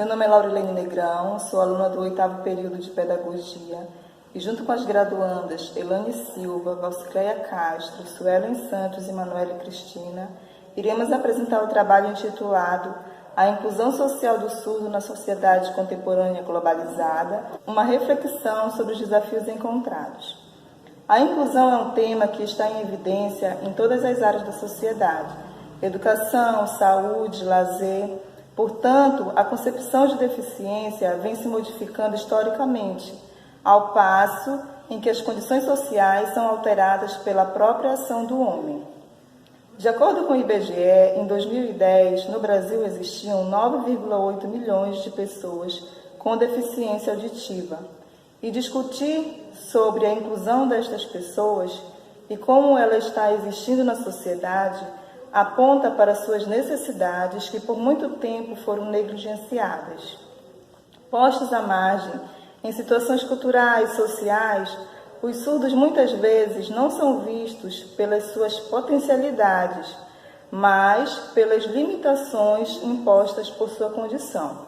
Meu nome é Laurilene Negrão, sou aluna do 8º período de Pedagogia e junto com as graduandas Elane Silva, Valcicleia Castro, Suelen Santos e Manuele Cristina, iremos apresentar o trabalho intitulado A Inclusão Social do Surdo na Sociedade Contemporânea Globalizada, uma reflexão sobre os desafios encontrados. A inclusão é um tema que está em evidência em todas as áreas da sociedade: educação, saúde, lazer. Portanto, a concepção de deficiência vem se modificando historicamente, ao passo em que as condições sociais são alteradas pela própria ação do homem. De acordo com o IBGE, em 2010, no Brasil existiam 9,8 milhões de pessoas com deficiência auditiva. E discutir sobre a inclusão destas pessoas e como ela está existindo na sociedade aponta para suas necessidades que por muito tempo foram negligenciadas. Postos à margem, em situações culturais, sociais, os surdos muitas vezes não são vistos pelas suas potencialidades, mas pelas limitações impostas por sua condição.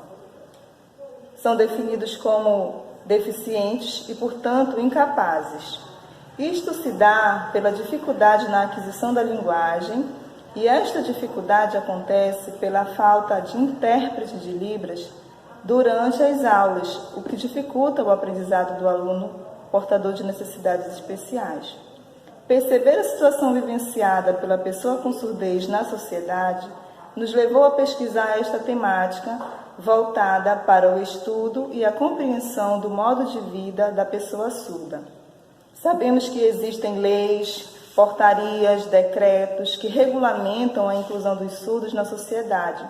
São definidos como deficientes e, portanto, incapazes. Isto se dá pela dificuldade na aquisição da linguagem, e esta dificuldade acontece pela falta de intérprete de Libras durante as aulas, o que dificulta o aprendizado do aluno portador de necessidades especiais. Perceber a situação vivenciada pela pessoa com surdez na sociedade nos levou a pesquisar esta temática voltada para o estudo e a compreensão do modo de vida da pessoa surda. Sabemos que existem leis, portarias, decretos que regulamentam a inclusão dos surdos na sociedade,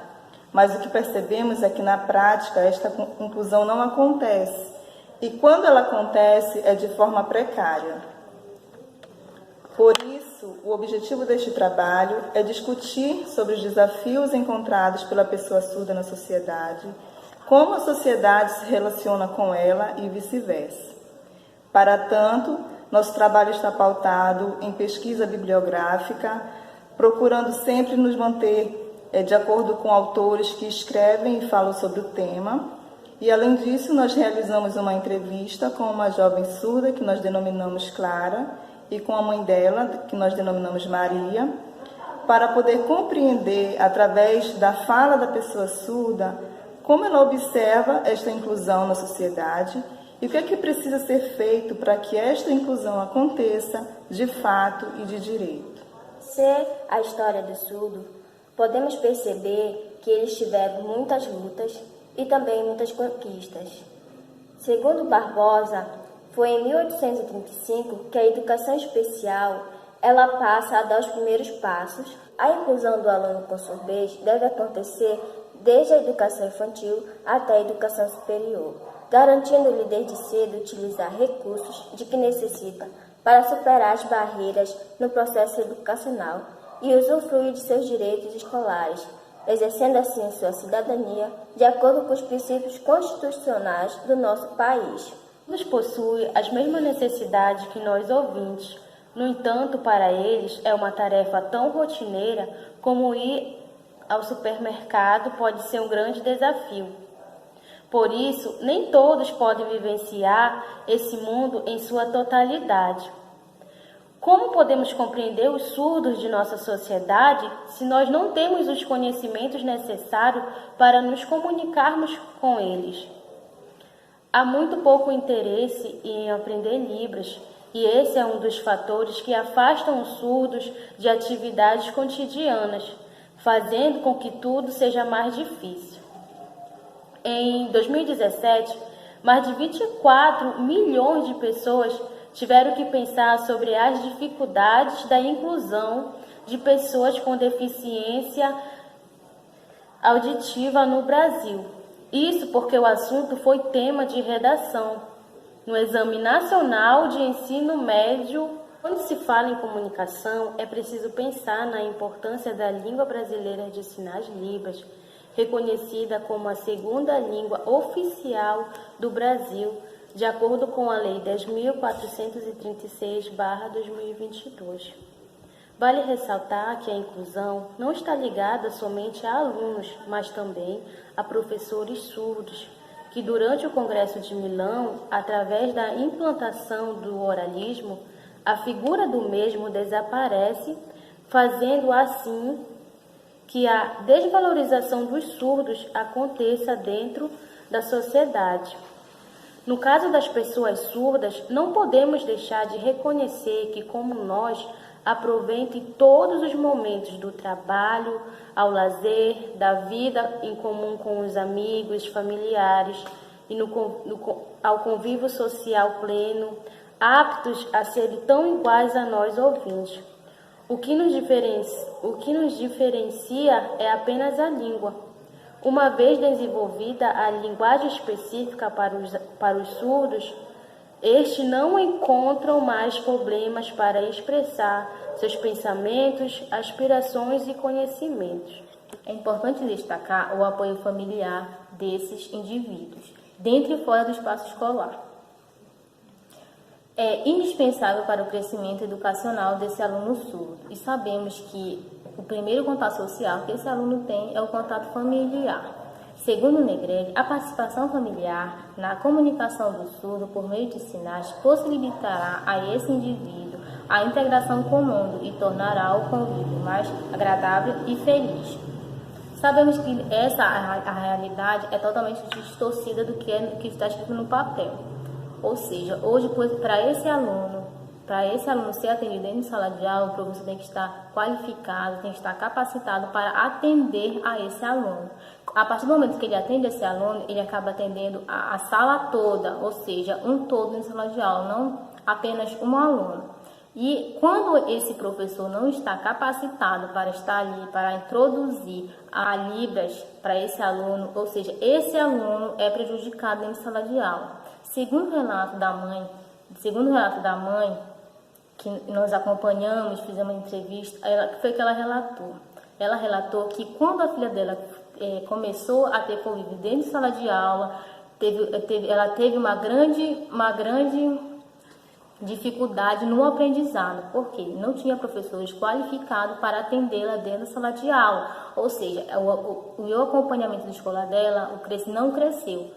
mas o que percebemos é que na prática esta inclusão não acontece, e quando ela acontece é de forma precária. Por isso, o objetivo deste trabalho é discutir sobre os desafios encontrados pela pessoa surda na sociedade, como a sociedade se relaciona com ela e vice-versa. Para tanto, nosso trabalho está pautado em pesquisa bibliográfica, procurando sempre nos manter de acordo com autores que escrevem e falam sobre o tema. E, além disso, nós realizamos uma entrevista com uma jovem surda, que nós denominamos Clara, e com a mãe dela, que nós denominamos Maria, para poder compreender, através da fala da pessoa surda, como ela observa esta inclusão na sociedade e o que é que precisa ser feito para que esta inclusão aconteça de fato e de direito. Ser a história do surdo, podemos perceber que eles tiveram muitas lutas e também muitas conquistas. Segundo Barbosa, foi em 1835 que a educação especial ela passa a dar os primeiros passos. A inclusão do aluno com surdez deve acontecer desde a educação infantil até a educação superior, garantindo-lhe desde cedo utilizar recursos de que necessita para superar as barreiras no processo educacional e usufruir de seus direitos escolares, exercendo assim sua cidadania de acordo com os princípios constitucionais do nosso país. Todos possuem as mesmas necessidades que nós ouvintes. No entanto, para eles é uma tarefa tão rotineira como ir ao supermercado pode ser um grande desafio. Por isso, nem todos podem vivenciar esse mundo em sua totalidade. Como podemos compreender os surdos de nossa sociedade se nós não temos os conhecimentos necessários para nos comunicarmos com eles? Há muito pouco interesse em aprender Libras, e esse é um dos fatores que afastam os surdos de atividades cotidianas, fazendo com que tudo seja mais difícil. Em 2017, mais de 24 milhões de pessoas tiveram que pensar sobre as dificuldades da inclusão de pessoas com deficiência auditiva no Brasil. Isso porque o assunto foi tema de redação no Exame Nacional de Ensino Médio. Quando se fala em comunicação, é preciso pensar na importância da língua brasileira de sinais Libras, reconhecida como a segunda língua oficial do Brasil, de acordo com a Lei 10.436/2022. Vale ressaltar que a inclusão não está ligada somente a alunos, mas também a professores surdos, que durante o Congresso de Milão, através da implantação do oralismo, a figura do mesmo desaparece, fazendo assim que a desvalorização dos surdos aconteça dentro da sociedade. No caso das pessoas surdas, não podemos deixar de reconhecer que, como nós, aproveite todos os momentos do trabalho, ao lazer, da vida em comum com os amigos, familiares e ao convívio social pleno, aptos a serem tão iguais a nós ouvintes. O que nos diferencia é apenas a língua. Uma vez desenvolvida a linguagem específica para os surdos, estes não encontram mais problemas para expressar seus pensamentos, aspirações e conhecimentos. É importante destacar o apoio familiar desses indivíduos, dentro e fora do espaço escolar. É indispensável para o crescimento educacional desse aluno surdo e sabemos que o primeiro contato social que esse aluno tem é o contato familiar. Segundo Negrelli, a participação familiar na comunicação do surdo por meio de sinais possibilitará a esse indivíduo a integração com o mundo e tornará o convívio mais agradável e feliz. Sabemos que a realidade é totalmente distorcida do que está escrito no papel. Ou seja, hoje, para esse aluno ser atendido dentro de sala de aula, o professor tem que estar qualificado, tem que estar capacitado para atender a esse aluno. A partir do momento que ele atende esse aluno, ele acaba atendendo a sala toda, ou seja, um todo em sala de aula, não apenas um aluno. E quando esse professor não está capacitado para estar ali, para introduzir a Libras para esse aluno, ou seja, esse aluno é prejudicado dentro de sala de aula. Segundo o relato da mãe, que nós acompanhamos, fizemos uma entrevista, foi que ela relatou. Ela relatou que quando a filha dela começou a ter convívio dentro de sala de aula, ela teve uma grande dificuldade no aprendizado, porque não tinha professores qualificados para atendê-la dentro da sala de aula. Ou seja, o acompanhamento da escola dela não cresceu,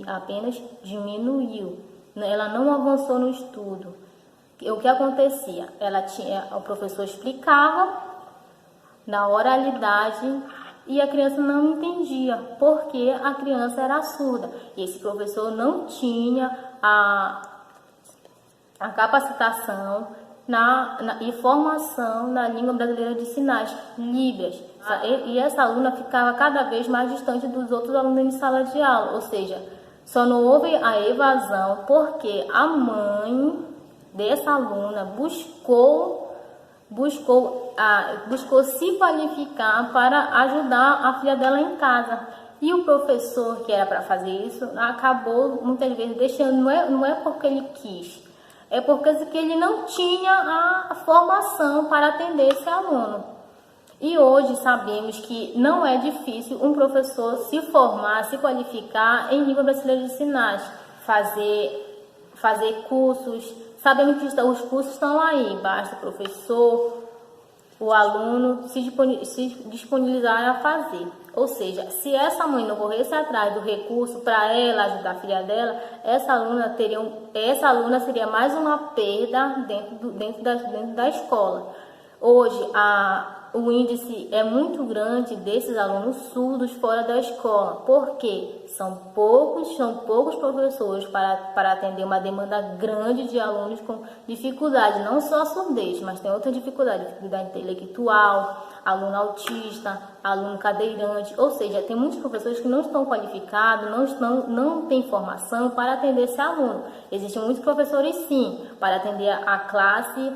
apenas diminuiu. Ela não avançou no estudo. O que acontecia? O professor explicava na oralidade e a criança não entendia, porque a criança era surda. E esse professor não tinha a capacitação e formação na língua brasileira de sinais, Libras. E essa aluna ficava cada vez mais distante dos outros alunos em sala de aula, ou seja, só não houve a evasão porque a mãe dessa aluna buscou se qualificar para ajudar a filha dela em casa. E o professor que era para fazer isso acabou muitas vezes deixando, não é porque ele quis, é porque ele não tinha a formação para atender esse aluno. E hoje sabemos que não é difícil um professor se formar, se qualificar em língua brasileira de sinais, fazer cursos. Sabemos que os cursos estão aí, basta o professor, o aluno se disponibilizar a fazer. Ou seja, se essa mãe não corresse atrás do recurso para ela ajudar a filha dela, essa aluna seria mais uma perda dentro da escola. Hoje, o índice é muito grande desses alunos surdos fora da escola, porque são poucos professores para atender uma demanda grande de alunos com dificuldade, não só a surdez, mas tem outra dificuldade intelectual, aluno autista, aluno cadeirante, ou seja, tem muitos professores que não estão qualificados, não têm formação para atender esse aluno. Existem muitos professores, sim, para atender a classe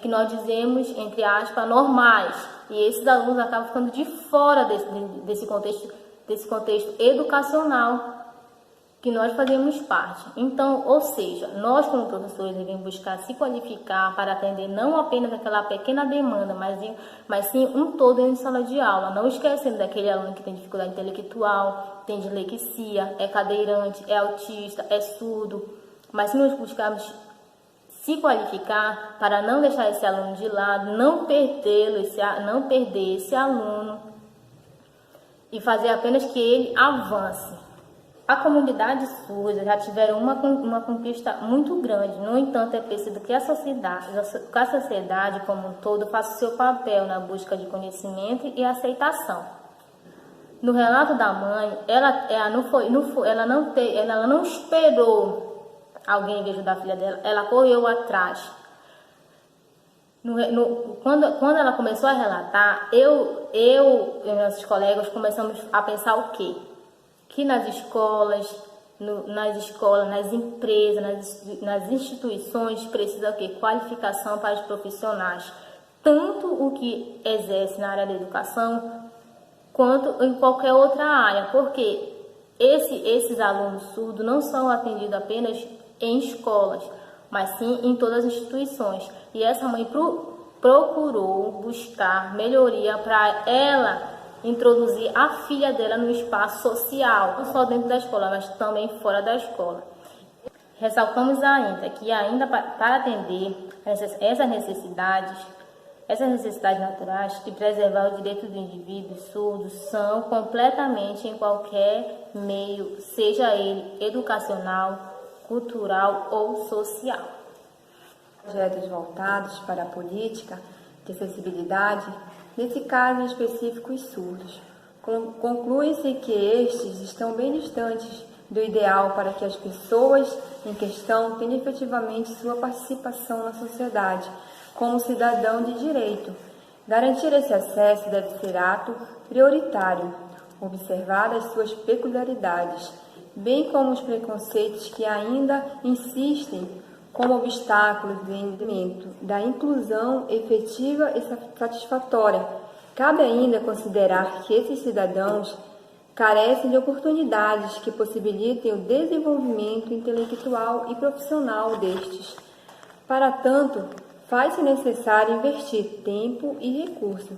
que nós dizemos, entre aspas, normais, e esses alunos acabam ficando de fora desse contexto educacional que nós fazemos parte. Então, ou seja, nós como professores devemos buscar se qualificar para atender não apenas aquela pequena demanda, mas sim um todo em sala de aula, não esquecendo daquele aluno que tem dificuldade intelectual, tem dislexia, é cadeirante, é autista, é surdo, mas se nós buscarmos se qualificar para não deixar esse aluno de lado, não perder esse aluno e fazer apenas que ele avance. A comunidade surda já tiveram uma conquista muito grande, no entanto é preciso que a sociedade como um todo faça o seu papel na busca de conhecimento e aceitação. No relato da mãe, ela não esperou alguém vir ajudar a filha dela, ela correu atrás. Quando ela começou a relatar, eu e meus colegas começamos a pensar o quê? Que nas escolas, nas empresas, nas instituições precisa o quê? Qualificação para os profissionais, tanto o que exerce na área da educação, quanto em qualquer outra área, porque esses alunos surdos não são atendidos apenas em escolas, mas sim em todas as instituições. E essa mãe procurou buscar melhoria para ela introduzir a filha dela no espaço social, não só dentro da escola, mas também fora da escola. Ressaltamos ainda que para atender essas necessidades naturais e preservar o direito do indivíduo surdo são completamente em qualquer meio, seja ele educacional, cultural ou social. Projetos voltados para a política de acessibilidade, nesse caso específico os surdos. Conclui-se que estes estão bem distantes do ideal para que as pessoas em questão tenham efetivamente sua participação na sociedade como cidadão de direito. Garantir esse acesso deve ser ato prioritário, observadas suas peculiaridades, bem como os preconceitos que ainda insistem como obstáculos do entendimento da inclusão efetiva e satisfatória. Cabe ainda considerar que esses cidadãos carecem de oportunidades que possibilitem o desenvolvimento intelectual e profissional destes. Para tanto, faz-se necessário investir tempo e recurso,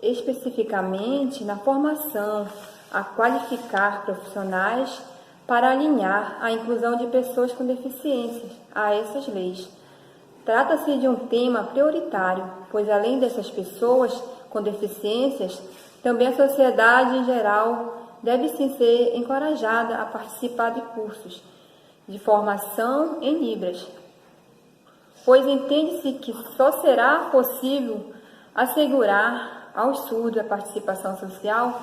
especificamente na formação, a qualificar profissionais para alinhar a inclusão de pessoas com deficiências a essas leis. Trata-se de um tema prioritário, pois além dessas pessoas com deficiências, também a sociedade em geral deve sim ser encorajada a participar de cursos de formação em Libras, pois entende-se que só será possível assegurar aos surdos a participação social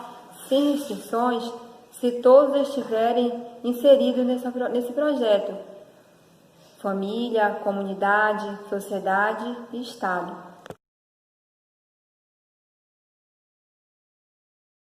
sem restrições se todos estiverem inseridos nesse projeto: família, comunidade, sociedade e Estado.